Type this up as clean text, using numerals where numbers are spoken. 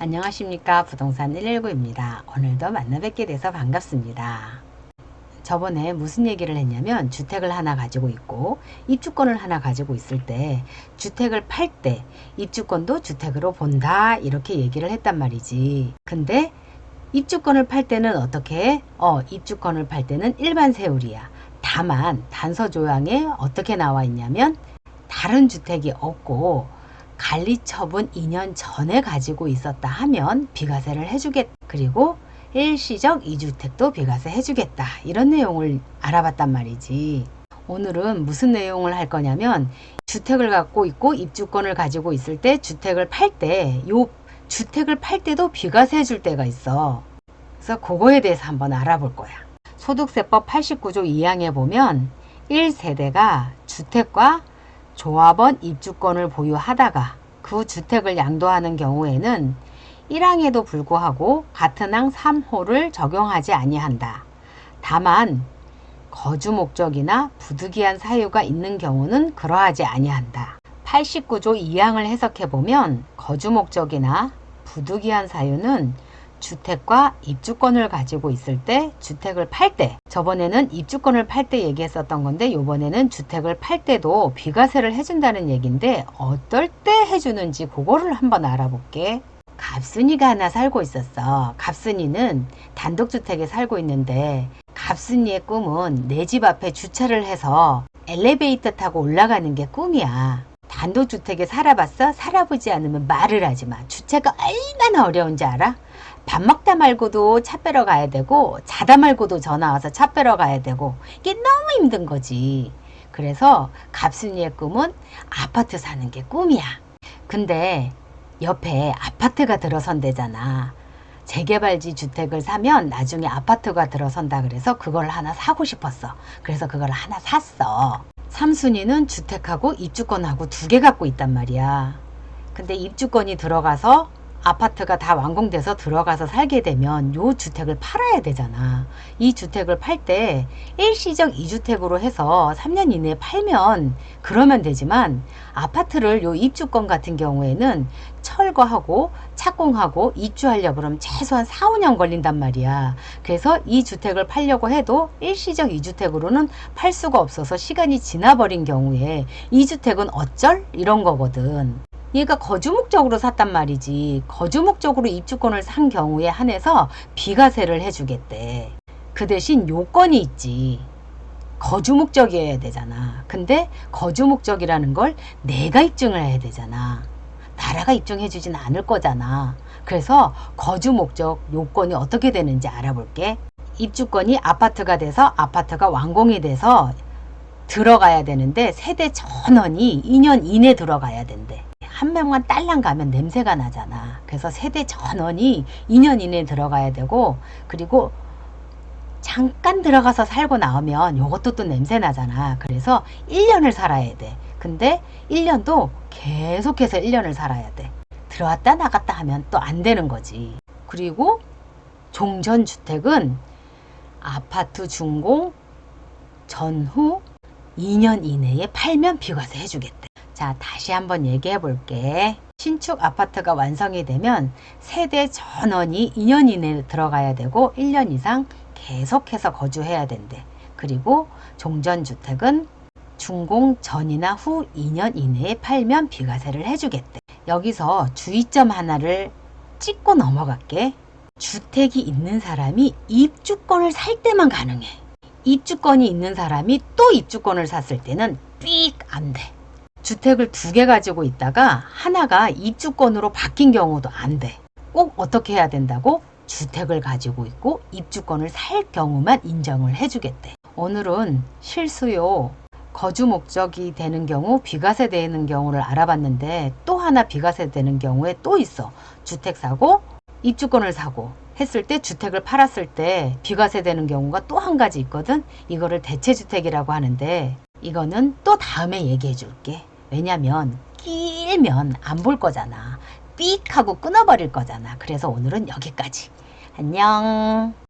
안녕하십니까. 부동산 119입니다. 오늘도 만나 뵙게 돼서 반갑습니다. 저번에 무슨 얘기를 했냐면 주택을 하나 가지고 있고 입주권을 하나 가지고 있을 때 주택을 팔 때 입주권도 주택으로 본다 이렇게 얘기를 했단 말이지. 근데 입주권을 팔 때는 어떻게 해? 입주권을 팔 때는 일반 세율이야. 다만 단서 조항에 어떻게 나와 있냐면 다른 주택이 없고 관리처분 2년 전에 가지고 있었다 하면 비과세를 해주겠다. 그리고 일시적 2주택도 비과세 해주겠다. 이런 내용을 알아봤단 말이지. 오늘은 무슨 내용을 할 거냐면 주택을 갖고 있고 입주권을 가지고 있을 때 주택을 팔 때 요 주택을 팔 때도 비과세 해줄 때가 있어. 그래서 그거에 대해서 한번 알아볼 거야. 소득세법 89조 2항에 보면 1세대가 주택과 조합원 입주권을 보유하다가 그 주택을 양도하는 경우에는 1항에도 불구하고 같은 항 3호를 적용하지 아니한다. 다만 거주 목적이나 부득이한 사유가 있는 경우는 그러하지 아니한다. 89조 2항을 해석해 보면 거주 목적이나 부득이한 사유는 주택과 입주권을 가지고 있을 때 주택을 팔 때, 저번에는 입주권을 팔 때 얘기했었던 건데 요번에는 주택을 팔 때도 비과세를 해준다는 얘기인데 어떨 때 해주는지 그거를 한번 알아볼게. 갑순이가 하나 살고 있었어. 갑순이는 단독주택에 살고 있는데 갑순이의 꿈은 내 집 앞에 주차를 해서 엘리베이터 타고 올라가는 게 꿈이야. 단독주택에 살아봤어? 살아보지 않으면 말을 하지 마. 주차가 얼마나 어려운지 알아? 밥 먹다 말고도 차 빼러 가야 되고 자다 말고도 전화 와서 차 빼러 가야 되고 이게 너무 힘든 거지. 그래서 갑순이의 꿈은 아파트 사는 게 꿈이야. 근데 옆에 아파트가 들어선대잖아. 재개발지 주택을 사면 나중에 아파트가 들어선다 그래서 그걸 하나 사고 싶었어. 그래서 그걸 하나 샀어. 삼순이는 주택하고 입주권하고 두 개 갖고 있단 말이야. 근데 입주권이 들어가서 아파트가 다 완공돼서 들어가서 살게 되면 요 주택을 팔아야 되잖아. 이 주택을 팔 때 일시적 2주택으로 해서 3년 이내에 팔면 그러면 되지만 아파트를 요 입주권 같은 경우에는 철거하고 착공하고 입주하려고 그러면 최소한 4, 5년 걸린단 말이야. 그래서 이 주택을 팔려고 해도 일시적 2주택으로는 팔 수가 없어서 시간이 지나버린 경우에 이 주택은 어쩔? 이런 거거든. 얘가 거주 목적으로 샀단 말이지. 거주 목적으로 입주권을 산 경우에 한해서 비과세를 해주겠대. 그 대신 요건이 있지. 거주 목적이어야 되잖아. 근데 거주 목적이라는 걸 내가 입증을 해야 되잖아. 나라가 입증해 주진 않을 거잖아. 그래서 거주 목적 요건이 어떻게 되는지 알아볼게. 입주권이 아파트가 돼서 아파트가 완공이 돼서 들어가야 되는데 세대 전원이 2년 이내 들어가야 된대. 한 명만 딸랑 가면 냄새가 나잖아. 그래서 세대 전원이 2년 이내에 들어가야 되고, 그리고 잠깐 들어가서 살고 나오면 요것도 또 냄새 나잖아. 그래서 1년을 살아야 돼. 근데 1년도 계속해서 1년을 살아야 돼. 들어왔다 나갔다 하면 또 안 되는 거지. 그리고 종전주택은 아파트 준공 전후 2년 이내에 팔면 비과세 해주겠대. 자, 다시 한번 얘기해 볼게. 신축 아파트가 완성이 되면 세대 전원이 2년 이내에 들어가야 되고 1년 이상 계속해서 거주해야 된대. 그리고 종전주택은 준공 전이나 후 2년 이내에 팔면 비과세를 해주겠대. 여기서 주의점 하나를 찍고 넘어갈게. 주택이 있는 사람이 입주권을 살 때만 가능해. 입주권이 있는 사람이 또 입주권을 샀을 때는 삑 안 돼. 주택을 두 개 가지고 있다가 하나가 입주권으로 바뀐 경우도 안 돼. 꼭 어떻게 해야 된다고? 주택을 가지고 있고 입주권을 살 경우만 인정을 해주겠대. 오늘은 실수요. 거주 목적이 되는 경우 비과세 되는 경우를 알아봤는데 또 하나 비과세 되는 경우에 또 있어. 주택 사고 입주권을 사고 했을 때 주택을 팔았을 때 비과세 되는 경우가 또 한 가지 있거든. 이거를 대체주택이라고 하는데 이거는 또 다음에 얘기해 줄게. 왜냐면 길면 안 볼 거잖아. 삑 하고 끊어버릴 거잖아. 그래서 오늘은 여기까지. 안녕.